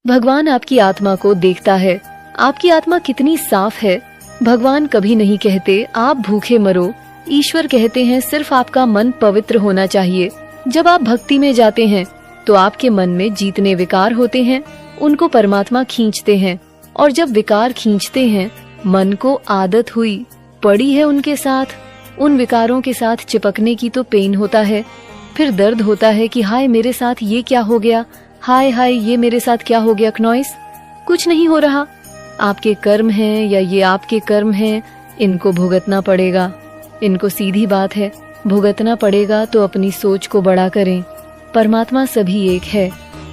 भगवान आपकी आत्मा को देखता है। आपकी आत्मा कितनी साफ है। भगवान कभी नहीं कहते आप भूखे मरो। ईश्वर कहते हैं सिर्फ आपका मन पवित्र होना चाहिए। जब आप भक्ति में जाते हैं तो आपके मन में जितने विकार होते हैं उनको परमात्मा खींचते हैं, और जब विकार खींचते हैं मन को आदत हुई पड़ी है उनके साथ, उन विकारों के साथ चिपकने की तो पेन होता है, फिर दर्द होता है कि हाय मेरे साथ ये क्या हो गया, हाय हाय ये मेरे साथ क्या हो गया। नॉइस, कुछ नहीं हो रहा, आपके कर्म हैं या ये आपके कर्म हैं, इनको भुगतना पड़ेगा। इनको सीधी बात है, भुगतना पड़ेगा तो अपनी सोच को बड़ा करें। परमात्मा सभी एक है।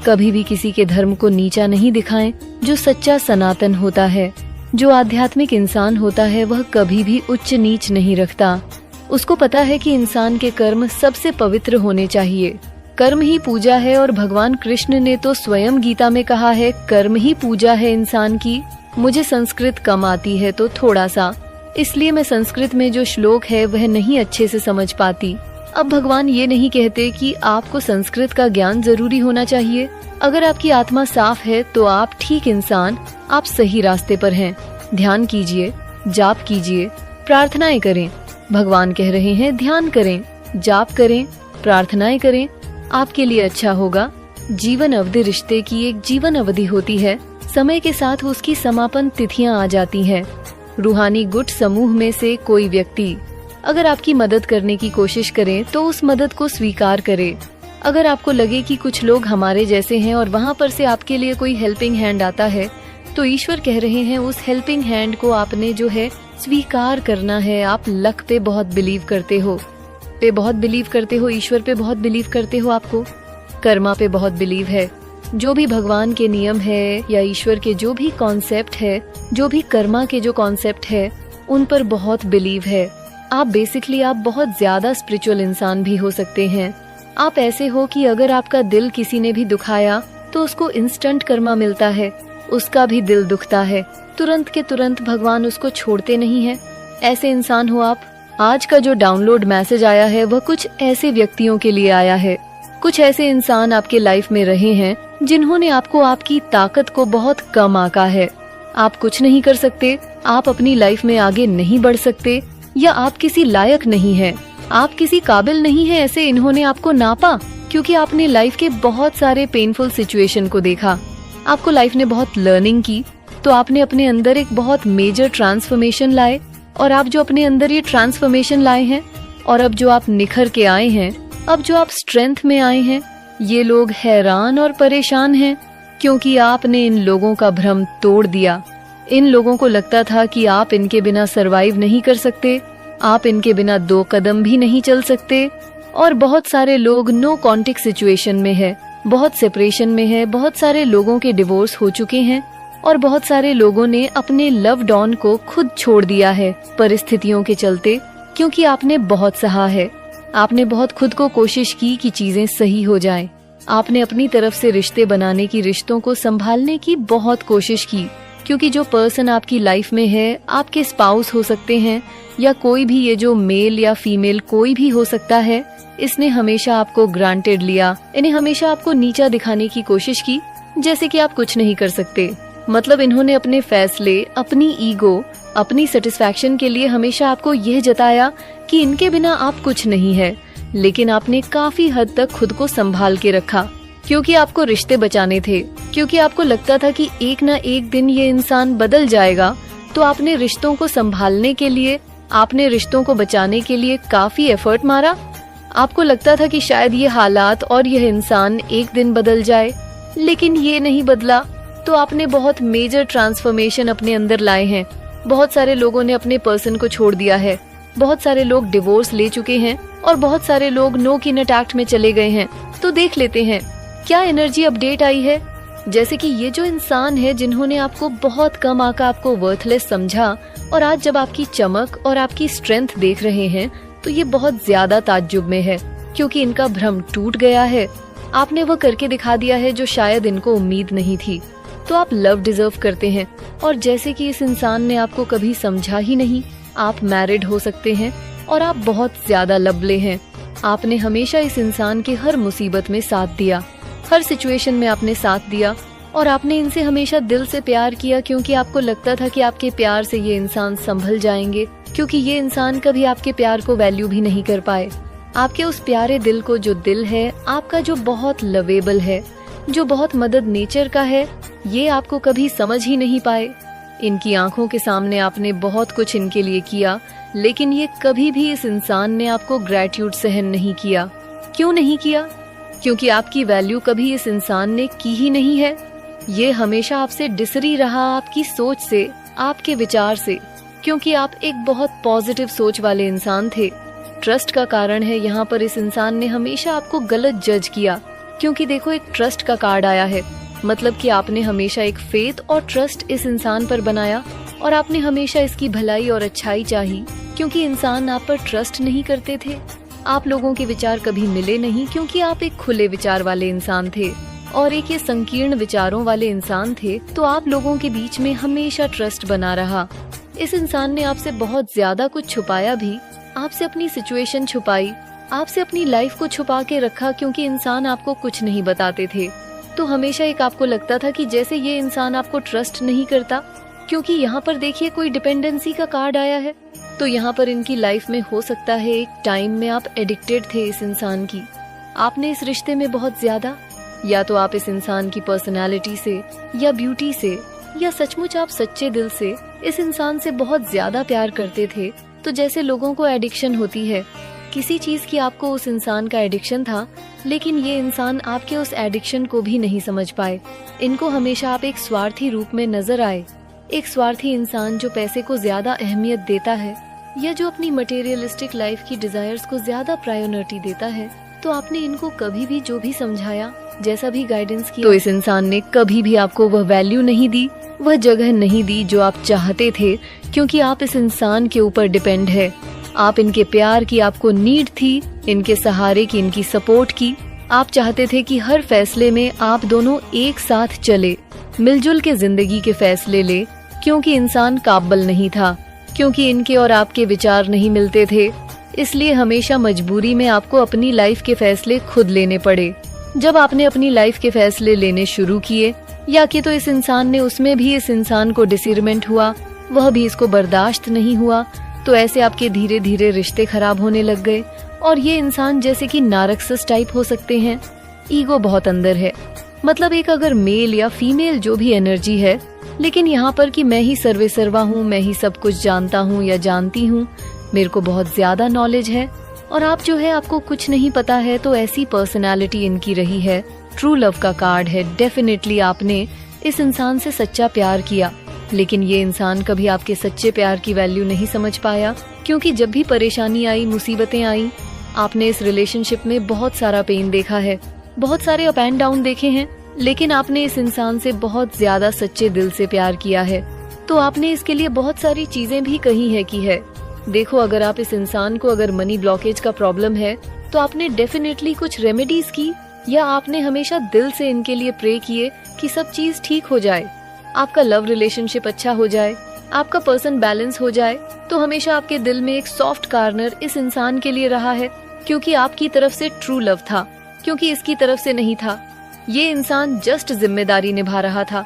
कभी भी किसी के धर्म को नीचा नहीं दिखाएं। जो सच्चा सनातन होता है, जो आध्यात्मिक इंसान होता है, वह कभी भी उच्च नीच नहीं रखता। उसको पता है कि इंसान के कर्म सबसे पवित्र होने चाहिए। कर्म ही पूजा है, और भगवान कृष्ण ने तो स्वयं गीता में कहा है कर्म ही पूजा है इंसान की। मुझे संस्कृत कम आती है तो थोड़ा सा, इसलिए मैं संस्कृत में जो श्लोक है वह नहीं अच्छे से समझ पाती। अब भगवान ये नहीं कहते कि आपको संस्कृत का ज्ञान जरूरी होना चाहिए। अगर आपकी आत्मा साफ है तो आप ठीक इंसान, आप सही रास्ते पर हैं। ध्यान कीजिए, जाप कीजिए, प्रार्थनाएं करें। भगवान कह रहे हैं ध्यान करें, जाप करें, प्रार्थनाएं करें, आपके लिए अच्छा होगा। जीवन अवधि रिश्ते की एक जीवन अवधि होती है। समय के साथ उसकी समापन तिथियां आ जाती हैं। रूहानी गुट समूह में से कोई व्यक्ति अगर आपकी मदद करने की कोशिश करे तो उस मदद को स्वीकार करे। अगर आपको लगे कि कुछ लोग हमारे जैसे हैं और वहाँ पर से आपके लिए कोई हेल्पिंग हैंड आता है, तो ईश्वर कह रहे हैं उस हेल्पिंग हैंड को आपने जो है स्वीकार करना है। आप लक पे बहुत बिलीव करते हो, ईश्वर पे बहुत बिलीव करते हो, आपको कर्मा पे बहुत बिलीव है। जो भी भगवान के नियम है या ईश्वर के जो भी कॉन्सेप्ट है, जो भी कर्मा के जो कॉन्सेप्ट है, उन पर बहुत बिलीव है। आप बहुत ज्यादा स्पिरिचुअल इंसान भी हो सकते हैं। आप ऐसे हो कि अगर आपका दिल किसी ने भी दुखाया तो उसको इंस्टेंट कर्मा मिलता है, उसका भी दिल दुखता है, तुरंत के तुरंत भगवान उसको छोड़ते नहीं है। ऐसे इंसान हो आप। आज का जो डाउनलोड मैसेज आया है वह कुछ ऐसे व्यक्तियों के लिए आया है। कुछ ऐसे इंसान आपके लाइफ में रहे हैं जिन्होंने आपको आपकी ताकत को बहुत कम आंका है। आप कुछ नहीं कर सकते, आप अपनी लाइफ में आगे नहीं बढ़ सकते, या आप किसी लायक नहीं है, आप किसी काबिल नहीं है, ऐसे इन्होंने आपको नापा क्योंकि आपने लाइफ के बहुत सारे पेनफुल सिचुएशन को देखा। आपको लाइफ ने बहुत लर्निंग की, तो आपने अपने अंदर एक बहुत मेजर ट्रांसफॉर्मेशन लाए, और आप जो अपने अंदर ये ट्रांसफॉर्मेशन लाए हैं और अब जो आप निखर के आए हैं, अब जो आप स्ट्रेंथ में आए हैं, ये लोग हैरान और परेशान हैं क्योंकि आपने इन लोगों का भ्रम तोड़ दिया। इन लोगों को लगता था कि आप इनके बिना सरवाइव नहीं कर सकते, आप इनके बिना 2 कदम भी नहीं चल सकते, और बहुत सारे लोग नो कॉन्टेक्ट सिचुएशन में है, बहुत सेपरेशन में है, बहुत सारे लोगों के डिवोर्स हो चुके हैं, और बहुत सारे लोगों ने अपने लव्ड ऑन को खुद छोड़ दिया है परिस्थितियों के चलते, क्योंकि आपने बहुत सहा है। आपने बहुत खुद को कोशिश की कि चीजें सही हो जाएं। आपने अपनी तरफ से रिश्ते बनाने की, रिश्तों को संभालने की बहुत कोशिश की, क्योंकि जो पर्सन आपकी लाइफ में है, आपके स्पाउस हो सकते हैं या कोई भी, ये जो मेल या फीमेल कोई भी हो सकता है, इसने हमेशा आपको ग्रांटेड लिया, इन्हें हमेशा आपको नीचा दिखाने की कोशिश की, जैसे कि आप कुछ नहीं कर सकते। मतलब इन्होंने अपने फैसले, अपनी ईगो, अपनी सेटिस्फैक्शन के लिए हमेशा आपको यह जताया कि इनके बिना आप कुछ नहीं है, लेकिन आपने काफी हद तक खुद को संभाल के रखा, क्योंकि आपको रिश्ते बचाने थे, क्योंकि आपको लगता था कि एक ना एक दिन ये इंसान बदल जाएगा। तो आपने रिश्तों को संभालने के लिए, आपने रिश्तों को बचाने के लिए काफी एफर्ट मारा। आपको लगता था कि शायद ये हालात और यह इंसान एक दिन बदल जाए, लेकिन ये नहीं बदला। तो आपने बहुत मेजर ट्रांसफॉर्मेशन अपने अंदर लाए हैं। बहुत सारे लोगों ने अपने पर्सन को छोड़ दिया है, बहुत सारे लोग डिवोर्स ले चुके हैं, और बहुत सारे लोग नो किन अटैक में चले गए हैं। तो देख लेते हैं क्या एनर्जी अपडेट आई है। जैसे कि ये जो इंसान है जिन्होंने आपको बहुत कम आका, आपको वर्थलेस समझा, और आज जब आपकी चमक और आपकी स्ट्रेंथ देख रहे हैं तो ये बहुत ज्यादा ताज्जुब में है, क्योंकि इनका भ्रम टूट गया है। आपने वो करके दिखा दिया है जो शायद इनको उम्मीद नहीं थी। तो आप लव डिजर्व करते हैं, और जैसे कि इस इंसान ने आपको कभी समझा ही नहीं। आप मैरिड हो सकते हैं और आप बहुत ज्यादा लवली हैं। आपने हमेशा इस इंसान के हर मुसीबत में साथ दिया, हर सिचुएशन में आपने साथ दिया, और आपने इनसे हमेशा दिल से प्यार किया क्योंकि आपको लगता था कि आपके प्यार से ये इंसान संभल जाएंगे, क्योंकि ये इंसान कभी आपके प्यार को वैल्यू भी नहीं कर पाए। आपके उस प्यारे दिल को, जो दिल है आपका, जो बहुत लवेबल है, जो बहुत मदद नेचर का है, ये आपको कभी समझ ही नहीं पाए। इनकी आंखों के सामने आपने बहुत कुछ इनके लिए किया, लेकिन ये कभी भी इस इंसान ने आपको ग्रेटिट्यूड सहन नहीं किया। क्यों नहीं किया? क्योंकि आपकी वैल्यू कभी इस इंसान ने की ही नहीं है। ये हमेशा आपसे डिसरी रहा, आपकी सोच से, आपके विचार से, क्योंकि आप एक बहुत पॉजिटिव सोच वाले इंसान थे। ट्रस्ट का कारण है यहाँ पर इस इंसान ने हमेशा आपको गलत जज किया, क्योंकि देखो एक ट्रस्ट का कार्ड आया है, मतलब कि आपने हमेशा एक फेथ और ट्रस्ट इस इंसान पर बनाया और आपने हमेशा इसकी भलाई और अच्छाई चाही, क्योंकि इंसान आप पर ट्रस्ट नहीं करते थे। आप लोगों के विचार कभी मिले नहीं, क्योंकि आप एक खुले विचार वाले इंसान थे और एक ये संकीर्ण विचारों वाले इंसान थे, तो आप लोगों के बीच में हमेशा ट्रस्ट बना रहा। इस इंसान ने आपसे बहुत ज्यादा कुछ छुपाया भी, आपसे अपनी सिचुएशन छुपाई, आपसे अपनी लाइफ को छुपा के रखा, क्योंकि इंसान आपको कुछ नहीं बताते थे। तो हमेशा एक आपको लगता था कि जैसे ये इंसान आपको ट्रस्ट नहीं करता, क्योंकि यहाँ पर देखिए कोई डिपेंडेंसी का कार्ड आया है, तो यहाँ पर इनकी लाइफ में हो सकता है एक टाइम में आप एडिक्टेड थे इस इंसान की। आपने इस रिश्ते में बहुत ज्यादा, या तो आप इस इंसान की पर्सनालिटी से या ब्यूटी से या सचमुच आप सच्चे दिल से इस इंसान से बहुत ज्यादा प्यार करते थे। तो जैसे लोगों को एडिक्शन होती है किसी चीज की, आपको उस इंसान का एडिक्शन था, लेकिन ये इंसान आपके उस एडिक्शन को भी नहीं समझ पाए। इनको हमेशा आप एक स्वार्थी रूप में नजर आए, एक स्वार्थी इंसान जो पैसे को ज्यादा अहमियत देता है या जो अपनी मटेरियलिस्टिक लाइफ की डिजायर्स को ज्यादा प्रायोरिटी देता है। तो आपने इनको कभी भी जो भी समझाया, जैसा भी गाइडेंस किया, तो इस इंसान ने कभी भी आपको वह वैल्यू नहीं दी, वह जगह नहीं दी जो आप चाहते थे, क्योंकि आप इस इंसान के ऊपर डिपेंड है। आप इनके प्यार की आपको नीड थी, इनके सहारे की, इनकी सपोर्ट की। आप चाहते थे कि हर फैसले में आप दोनों एक साथ चले, मिलजुल के जिंदगी के फैसले ले, क्योंकि इंसान काबिल नहीं था, क्योंकि इनके और आपके विचार नहीं मिलते थे। इसलिए हमेशा मजबूरी में आपको अपनी लाइफ के फैसले खुद लेने पड़े। जब आपने अपनी लाइफ के फैसले लेने शुरू किए, या कि तो इस इंसान ने, उसमें भी इस इंसान को डिसइरमेंट हुआ, वह भी इसको बर्दाश्त नहीं हुआ, तो ऐसे आपके धीरे धीरे रिश्ते खराब होने लग गए। और ये इंसान जैसे कि नारक्सस टाइप हो सकते हैं, ईगो बहुत अंदर है, मतलब एक अगर मेल या फीमेल जो भी एनर्जी है, लेकिन यहाँ पर कि मैं ही सर्वे सर्वा हूँ, मैं ही सब कुछ जानता हूँ या जानती हूँ, मेरे को बहुत ज्यादा नॉलेज है और आप जो है आपको कुछ नहीं पता है। तो ऐसी पर्सनालिटी इनकी रही है। ट्रू लव का कार्ड है। डेफिनेटली आपने इस इंसान से सच्चा प्यार किया, लेकिन ये इंसान कभी आपके सच्चे प्यार की वैल्यू नहीं समझ पाया, क्योंकि जब भी परेशानी आई, मुसीबतें आई, आपने इस रिलेशनशिप में बहुत सारा पेन देखा है, बहुत सारे अप एंड डाउन देखे हैं, लेकिन आपने इस इंसान से बहुत ज्यादा सच्चे दिल से प्यार किया है। तो आपने इसके लिए बहुत सारी चीजें भी कही है कि है। देखो, अगर आप इस इंसान को, अगर मनी ब्लॉकेज का प्रॉब्लम है, तो आपने डेफिनेटली कुछ रेमेडीज की, या आपने हमेशा दिल से इनके लिए प्रे किए कि सब चीज ठीक हो जाए, आपका लव रिलेशनशिप अच्छा हो जाए, आपका पर्सन बैलेंस हो जाए। तो हमेशा आपके दिल में एक सॉफ्ट कॉर्नर इस इंसान के लिए रहा है, क्योंकि आपकी तरफ से ट्रू लव था, क्योंकि इसकी तरफ से नहीं था। ये इंसान जस्ट जिम्मेदारी निभा रहा था,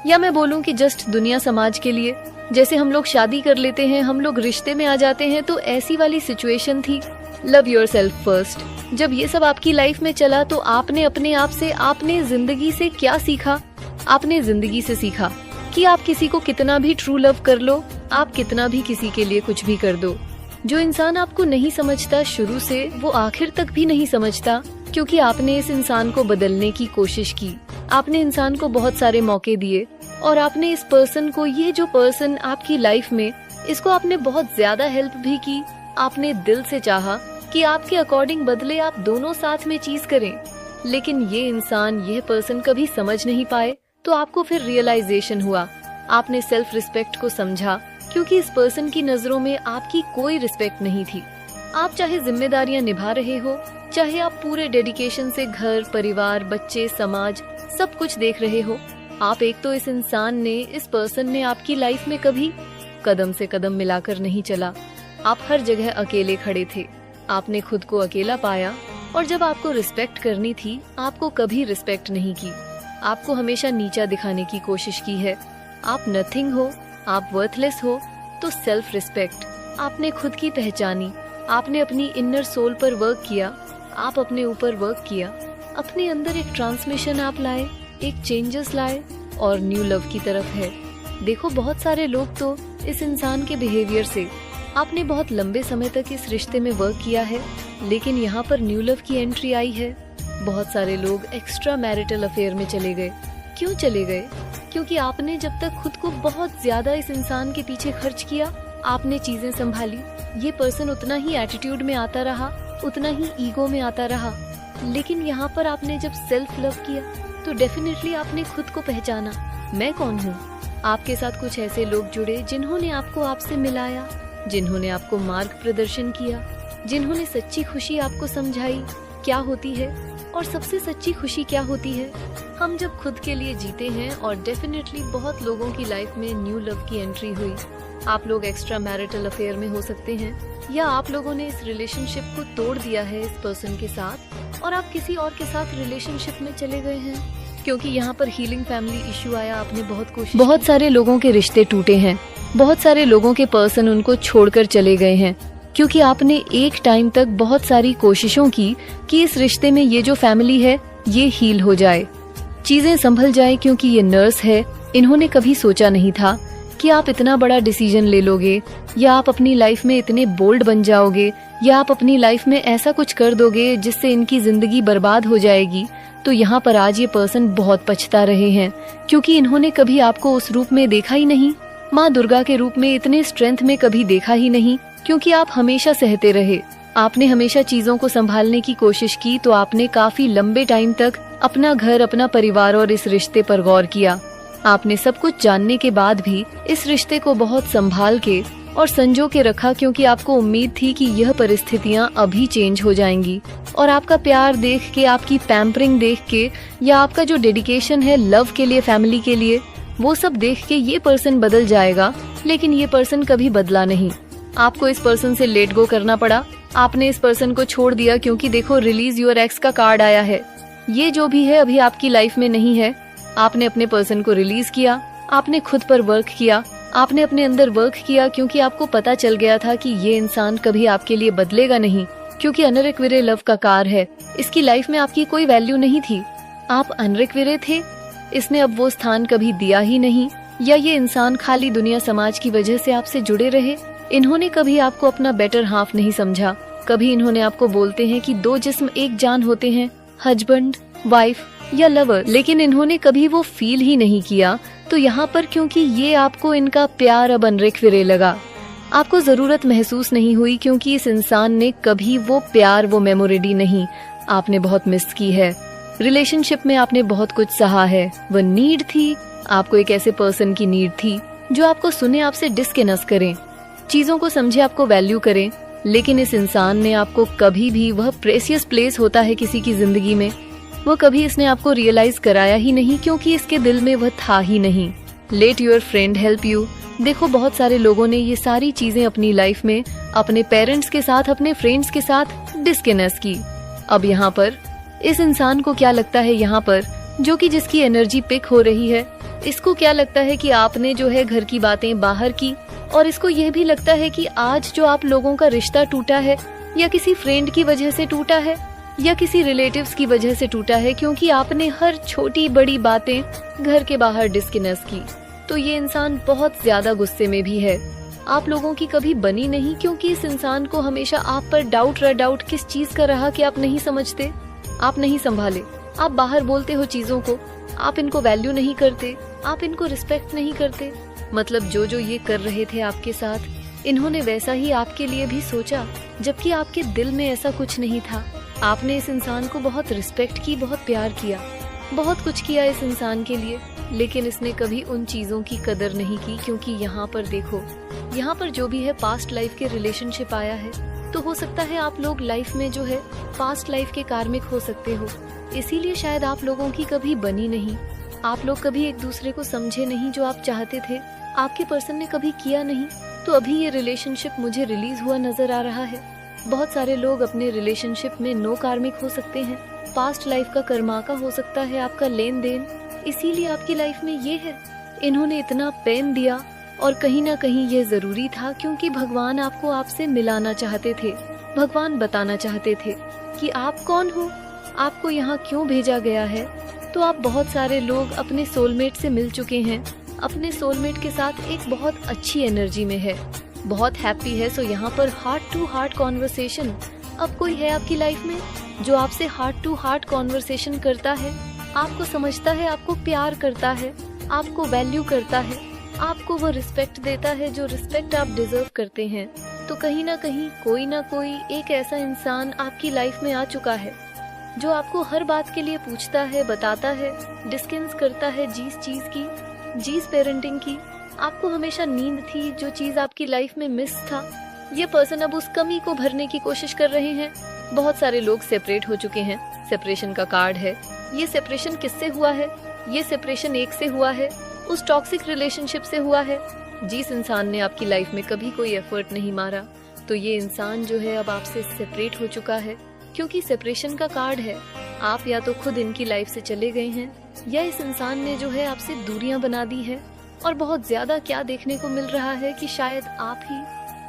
या मैं बोलूं कि जस्ट दुनिया समाज के लिए। जैसे हम लोग शादी कर लेते हैं, हम लोग रिश्ते में आ जाते हैं, तो ऐसी वाली सिचुएशन थी। Love yourself first. जब ये सब आपकी लाइफ में चला, तो आपने अपने आप से, आपने जिंदगी से क्या सीखा? आपने जिंदगी से सीखा कि आप किसी को कितना भी ट्रू लव कर लो, आप कितना भी किसी के लिए कुछ भी कर दो, जो इंसान आपको नहीं समझता शुरू से, वो आखिर तक भी नहीं समझता, क्योंकि आपने इस इंसान को बदलने की कोशिश की। आपने इंसान को बहुत सारे मौके दिए और आपने इस पर्सन को, ये जो पर्सन आपकी लाइफ में, इसको आपने बहुत ज्यादा हेल्प भी की। आपने दिल से चाहा कि आपके अकॉर्डिंग बदले, आप दोनों साथ में चीज करें, लेकिन ये इंसान, ये पर्सन कभी समझ नहीं पाए। तो आपको फिर रियलाइजेशन हुआ, आपने सेल्फ रिस्पेक्ट को समझा, क्योंकि इस पर्सन की नजरों में आपकी कोई रिस्पेक्ट नहीं थी। आप चाहे जिम्मेदारियां निभा रहे हो, चाहे आप पूरे डेडिकेशन से घर, परिवार, बच्चे, समाज सब कुछ देख रहे हो, आप एक तो इस इंसान ने, इस पर्सन ने आपकी लाइफ में कभी कदम से कदम मिलाकर नहीं चला। आप हर जगह अकेले खड़े थे, आपने खुद को अकेला पाया, और जब आपको रिस्पेक्ट करनी थी, आपको कभी रिस्पेक्ट नहीं की। आपको हमेशा नीचा दिखाने की कोशिश की है। आप नथिंग हो, आप वर्थलेस हो। तो सेल्फ रिस्पेक्ट आपने खुद की पहचानी, आपने अपनी इनर सोल पर वर्क किया, आप अपने ऊपर वर्क किया, अपने अंदर एक ट्रांसमिशन आप लाए, एक चेंजेस लाए और न्यू लव की तरफ है। देखो बहुत सारे लोग तो इस इंसान के बिहेवियर से आपने बहुत लंबे समय तक इस रिश्ते में वर्क किया है, लेकिन यहाँ पर न्यू लव की एंट्री आई है। बहुत सारे लोग एक्स्ट्रा मैरिटल अफेयर में चले गए। क्यों चले गए? क्योंकि आपने जब तक खुद को बहुत ज्यादा इस इंसान के पीछे खर्च किया, आपने चीजें संभाली, ये पर्सन उतना ही एटीट्यूड में आता रहा, उतना ही ईगो में आता रहा। लेकिन यहाँ पर आपने जब सेल्फ लव किया तो डेफिनेटली आपने खुद को पहचाना, मैं कौन हूँ। आपके साथ कुछ ऐसे लोग जुड़े जिन्होंने आपको आपसे मिलाया, जिन्होंने आपको मार्ग प्रदर्शन किया, जिन्होंने सच्ची खुशी आपको समझाई क्या होती है और सबसे सच्ची खुशी क्या होती है। हम जब खुद के लिए जीते हैं और डेफिनेटली बहुत लोगों की लाइफ में न्यू लव की एंट्री हुई। आप लोग एक्स्ट्रा मैरिटल अफेयर में हो सकते हैं, या आप लोगों ने इस रिलेशनशिप को तोड़ दिया है इस पर्सन के साथ और आप किसी और के साथ रिलेशनशिप में चले गए हैं। क्योंकि यहाँ पर हीलिंग फैमिली इश्यू आया, आपने बहुत कोशिश, बहुत सारे लोगों के रिश्ते टूटे हैं, बहुत सारे लोगों के पर्सन उनको छोड़कर चले गए हैं, क्योंकि आपने एक टाइम तक बहुत सारी कोशिशों की कि इस रिश्ते में ये जो फैमिली है ये हील हो जाए, चीजें संभल जाए। क्योंकि ये नर्स है, इन्होंने कभी सोचा नहीं था कि आप इतना बड़ा डिसीजन ले लोगे, या आप अपनी लाइफ में इतने बोल्ड बन जाओगे, या आप अपनी लाइफ में ऐसा कुछ कर दोगे जिससे इनकी जिंदगी बर्बाद हो जाएगी। तो यहाँ पर आज ये पर्सन बहुत पछता रहे हैं, क्योंकि इन्होंने कभी आपको उस रूप में देखा ही नहीं, माँ दुर्गा के रूप में इतने स्ट्रेंथ में कभी देखा ही नहीं। क्योंकि आप हमेशा सहते रहे, आपने हमेशा चीजों को संभालने की कोशिश की, तो आपने काफी लंबे टाइम तक अपना घर, अपना परिवार और इस रिश्ते पर गौर किया। आपने सब कुछ जानने के बाद भी इस रिश्ते को बहुत संभाल के और संजो के रखा, क्योंकि आपको उम्मीद थी कि यह परिस्थितियां अभी चेंज हो जाएंगी और आपका प्यार देख के, आपकी पैम्परिंग देख के, या आपका जो डेडिकेशन है लव के लिए, फैमिली के लिए, वो सब देख के ये पर्सन बदल जाएगा। लेकिन ये पर्सन कभी बदला नहीं। आपको इस पर्सन से लेट गो करना पड़ा, आपने इस पर्सन को छोड़ दिया, क्योंकि देखो रिलीज योर एक्स का कार्ड आया है। ये जो भी है अभी आपकी लाइफ में नहीं है। आपने अपने पर्सन को रिलीज किया, आपने खुद पर वर्क किया, आपने अपने अंदर वर्क किया, क्योंकि आपको पता चल गया था कि ये इंसान कभी आपके लिए बदलेगा नहीं, क्योंकि अनरिक्विरे लव का कार है। इसकी लाइफ में आपकी कोई वैल्यू नहीं थी, आप अनरिक्विरे थे, इसने अब वो स्थान कभी दिया ही नहीं। या ये इंसान खाली दुनिया समाज की वजह से आपसे जुड़े रहे, इन्होंने कभी आपको अपना बेटर हाफ नहीं समझा। कभी इन्होंने आपको बोलते हैं कि दो जिस्म एक जान होते हैं, हस्बैंड, वाइफ या लवर, लेकिन इन्होंने कभी वो फील ही नहीं किया। तो यहाँ पर क्योंकि ये आपको इनका प्यार अब अनरिक्विरे लगा, आपको जरूरत महसूस नहीं हुई, क्योंकि इस इंसान ने कभी वो प्यार, वो मेमोरी नहीं, आपने बहुत मिस की है। रिलेशनशिप में आपने बहुत कुछ सहा है, वो नीड थी, आपको एक ऐसे पर्सन की नीड थी जो आपको सुने, आपसे डिस्कनेक्ट करें, चीजों को समझे, आपको वैल्यू करें। लेकिन इस इंसान ने आपको कभी भी, वह प्रेसियस प्लेस होता है किसी की जिंदगी में, वो कभी इसने आपको रियलाइज कराया ही नहीं, क्योंकि इसके दिल में वह था ही नहीं। Let your friend help you. देखो बहुत सारे लोगों ने ये सारी चीजें अपनी लाइफ में अपने पेरेंट्स के साथ, अपने फ्रेंड्स के साथ डिस्कनेक्ट की। अब यहाँ पर इस इंसान को क्या लगता है, यहाँ पर जो कि जिसकी एनर्जी पिक हो रही है, इसको क्या लगता है कि आपने जो है घर की बातें बाहर की, और इसको यह भी लगता है कि आज जो आप लोगों का रिश्ता टूटा है, या किसी फ्रेंड की वजह से टूटा है, या किसी रिलेटिव्स की वजह से टूटा है, क्योंकि आपने हर छोटी बड़ी बातें घर के बाहर डिस्कनेक्ट की। तो ये इंसान बहुत ज्यादा गुस्से में भी है, आप लोगों की कभी बनी नहीं, क्योंकि इस इंसान को हमेशा आप पर डाउट किस चीज का रहा कि आप नहीं समझते, आप नहीं संभाले, आप बाहर बोलते हो चीजों को, आप इनको वैल्यू नहीं करते, आप इनको रिस्पेक्ट नहीं करते। मतलब जो ये कर रहे थे आपके साथ, इन्होंने वैसा ही आपके लिए भी सोचा, जबकि आपके दिल में ऐसा कुछ नहीं था। आपने इस इंसान को बहुत रिस्पेक्ट की, बहुत प्यार किया, बहुत कुछ किया इस इंसान के लिए, लेकिन इसने कभी उन चीजों की कदर नहीं की। क्योंकि यहाँ पर देखो, यहाँ पर जो भी है पास्ट लाइफ के रिलेशनशिप आया है, तो हो सकता है आप लोग लाइफ में जो है पास्ट लाइफ के कार्मिक हो सकते हो, इसीलिए शायद आप लोगों की कभी बनी नहीं, आप लोग कभी एक दूसरे को समझे नहीं, जो आप चाहते थे आपके पर्सन ने कभी किया नहीं। तो अभी ये रिलेशनशिप मुझे रिलीज हुआ नजर आ रहा है। बहुत सारे लोग अपने रिलेशनशिप में नो कार्मिक हो सकते हैं, पास्ट लाइफ का कर्मा का हो सकता है आपका लेन देन, इसीलिए आपकी लाइफ में ये है। इन्होंने इतना पेन दिया और कहीं ना कहीं ये जरूरी था, क्योंकि भगवान आपको आपसे मिलाना चाहते थे। भगवान बताना चाहते थे कि आप कौन हो, आपको यहाँ क्यों भेजा गया है। तो आप बहुत सारे लोग अपने सोलमेट से मिल चुके हैं, अपने सोलमेट के साथ एक बहुत अच्छी एनर्जी में है, बहुत हैप्पी है। सो यहाँ पर हार्ट टू हार्ट कॉन्वर्सेशन। अब कोई है आपकी लाइफ में जो आपसे हार्ट टू हार्ट कॉन्वर्सेशन करता है, आपको समझता है, आपको प्यार करता है, आपको वैल्यू करता है, आपको वो रिस्पेक्ट देता है जो रिस्पेक्ट आप डिजर्व करते हैं। तो कहीं ना कहीं कोई ना कोई एक ऐसा इंसान आपकी लाइफ में आ चुका है जो आपको हर बात के लिए पूछता है, बताता है, डिस्कस करता है जीस चीज की, जीस पेरेंटिंग की। आपको हमेशा नींद थी, जो चीज आपकी लाइफ में मिस था, ये पर्सन अब उस कमी को भरने की कोशिश कर रहे हैं। बहुत सारे लोग सेपरेट हो चुके हैं, सेपरेशन का कार्ड है। ये सेपरेशन किससे हुआ है? ये सेपरेशन एक से हुआ है, उस टॉक्सिक रिलेशनशिप से हुआ है जिस इंसान ने आपकी लाइफ में कभी कोई एफर्ट नहीं मारा। तो ये इंसान जो है अब आपसे सेपरेट हो चुका है, क्योंकि सेपरेशन का कार्ड है। आप या तो खुद इनकी लाइफ से चले गए हैं, या इस इंसान ने जो है आपसे दूरियां बना दी है। और बहुत ज्यादा क्या देखने को मिल रहा है कि शायद आप ही,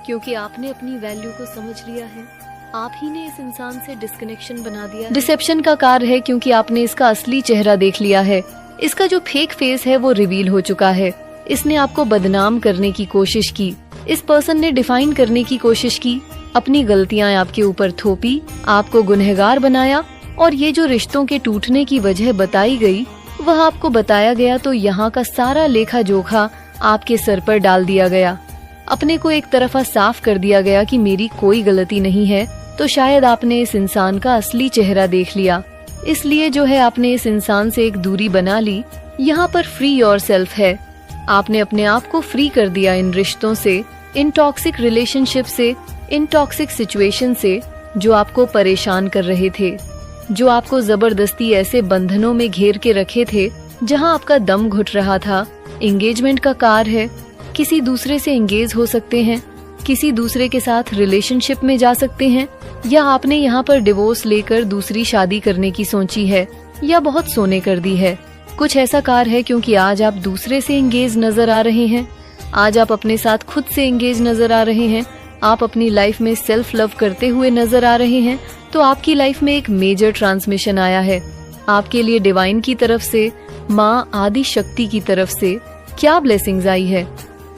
क्योंकि आपने अपनी वैल्यू को समझ लिया है, आप ही ने इस इंसान से डिस्कनेक्शन बना दिया। डिसेप्शन का कार्ड है, क्योंकि आपने इसका असली चेहरा देख लिया है। इसका जो फेक फेस है वो रिवील हो चुका है। इसने आपको बदनाम करने की कोशिश की, इस पर्सन ने डिफाइन करने की कोशिश की, अपनी गलतियां आपके ऊपर थोपी, आपको गुनहगार बनाया। और ये जो रिश्तों के टूटने की वजह बताई गई वह आपको बताया गया, तो यहाँ का सारा लेखा जोखा आपके सर पर डाल दिया गया। अपने को एक तरफा साफ कर दिया गया कि मेरी कोई गलती नहीं है। तो शायद आपने इस इंसान का असली चेहरा देख लिया, इसलिए जो है आपने इस इंसान से एक दूरी बना ली। यहाँ पर फ्री योरसेल्फ है, आपने अपने आप को फ्री कर दिया इन रिश्तों से, इन टॉक्सिक रिलेशनशिप से, इन टॉक्सिक सिचुएशन से जो आपको परेशान कर रहे थे, जो आपको जबरदस्ती ऐसे बंधनों में घेर के रखे थे जहां आपका दम घुट रहा था। एंगेजमेंट का कार्ड है, किसी दूसरे से एंगेज हो सकते हैं, किसी दूसरे के साथ रिलेशनशिप में जा सकते हैं, या आपने यहाँ पर डिवोर्स लेकर दूसरी शादी करने की सोची है, या बहुत सोने कर दी है। कुछ ऐसा कार्ड है, क्योंकि आज आप दूसरे से एंगेज नजर आ रहे हैं, आज आप अपने साथ खुद से एंगेज नजर आ रहे हैं, आप अपनी लाइफ में सेल्फ लव करते हुए नजर आ रहे हैं। तो आपकी लाइफ में एक मेजर ट्रांसमिशन आया है आपके लिए डिवाइन की तरफ से, माँ आदि शक्ति की तरफ से। क्या ब्लेसिंग्स आई है,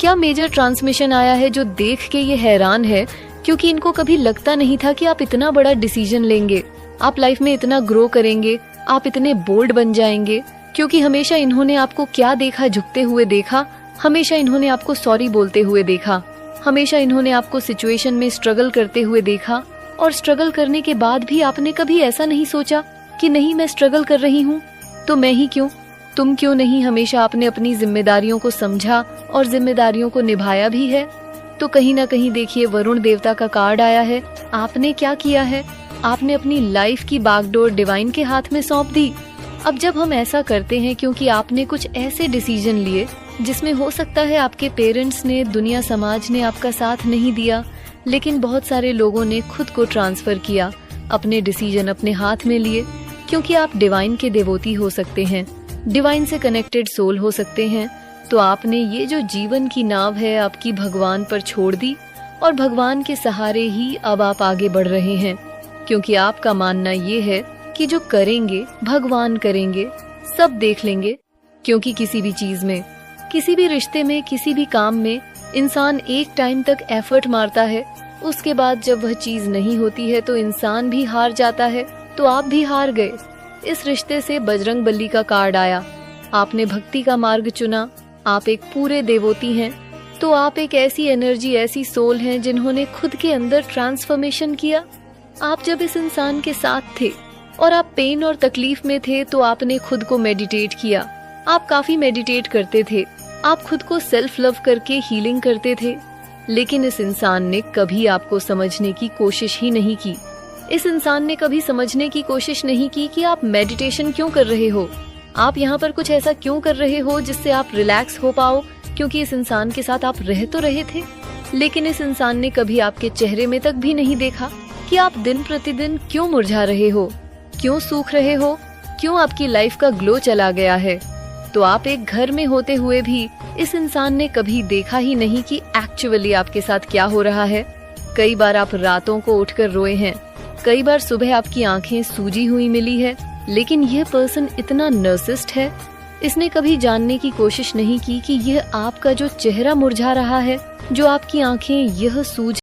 क्या मेजर ट्रांसमिशन आया है जो देख के ये हैरान है, क्योंकि इनको कभी लगता नहीं था कि आप इतना बड़ा डिसीजन लेंगे, आप लाइफ में इतना ग्रो करेंगे, आप इतने बोल्ड बन जाएंगे। क्योंकि हमेशा इन्होंने आपको क्या देखा, झुकते हुए देखा, हमेशा इन्होंने आपको सॉरी बोलते हुए देखा, हमेशा इन्होंने आपको सिचुएशन में स्ट्रगल करते हुए देखा। और स्ट्रगल करने के बाद भी आपने कभी ऐसा नहीं सोचा कि नहीं मैं स्ट्रगल कर रही हूँ तो मैं ही क्यों, तुम क्यों नहीं। हमेशा आपने अपनी जिम्मेदारियों को समझा और जिम्मेदारियों को निभाया भी है। तो कहीं ना कहीं देखिए वरुण देवता का कार्ड आया है। आपने क्या किया है, आपने अपनी लाइफ की बागडोर डिवाइन के हाथ में सौंप दी। अब जब हम ऐसा करते हैं क्योंकि आपने कुछ ऐसे डिसीजन लिए जिसमें हो सकता है आपके पेरेंट्स ने, दुनिया समाज ने आपका साथ नहीं दिया, लेकिन बहुत सारे लोगों ने खुद को ट्रांसफर किया, अपने डिसीजन अपने हाथ में लिए, क्योंकि आप डिवाइन के देवोती हो सकते हैं, डिवाइन से कनेक्टेड सोल हो सकते हैं। तो आपने ये जो जीवन की नाव है आपकी भगवान पर छोड़ दी, और भगवान के सहारे ही अब आप आगे बढ़ रहे हैं, क्योंकि आपका मानना ये है कि जो करेंगे भगवान करेंगे, सब देख लेंगे। क्योंकि किसी भी चीज में, किसी भी रिश्ते में, किसी भी काम में इंसान एक टाइम तक एफर्ट मारता है, उसके बाद जब वह चीज नहीं होती है तो इंसान भी हार जाता है। तो आप भी हार गए। इस रिश्ते से बजरंग बली का कार्ड आया, आपने भक्ति का मार्ग चुना, आप एक पूरे देवोती हैं। तो आप एक ऐसी एनर्जी, ऐसी सोल हैं जिन्होंने खुद के अंदर ट्रांसफॉर्मेशन किया। आप जब इस इंसान के साथ थे और आप पेन और तकलीफ में थे तो आपने खुद को मेडिटेट किया। आप काफी मेडिटेट करते थे, आप खुद को सेल्फ लव करके हीलिंग करते थे, लेकिन इस इंसान ने कभी आपको समझने की कोशिश ही नहीं की। इस इंसान ने कभी समझने की कोशिश नहीं की कि आप मेडिटेशन क्यों कर रहे हो, आप यहाँ पर कुछ ऐसा क्यों कर रहे हो जिससे आप रिलैक्स हो पाओ, क्योंकि इस इंसान के साथ आप रह तो रहे थे, लेकिन इस इंसान ने कभी आपके चेहरे में तक भी नहीं देखा कि आप दिन प्रतिदिन क्यों मुरझा रहे हो, क्यों सूख रहे हो, क्यों आपकी लाइफ का ग्लो चला गया है। तो आप एक घर में होते हुए भी इस इंसान ने कभी देखा ही नहीं कि एक्चुअली आपके साथ क्या हो रहा है। कई बार आप रातों को उठकर रोए हैं, कई बार सुबह आपकी आंखें सूजी हुई मिली है, लेकिन यह पर्सन इतना नर्सिस्ट है, इसने कभी जानने की कोशिश नहीं की कि यह आपका जो चेहरा मुरझा रहा है, जो आपकी आंखें यह सूज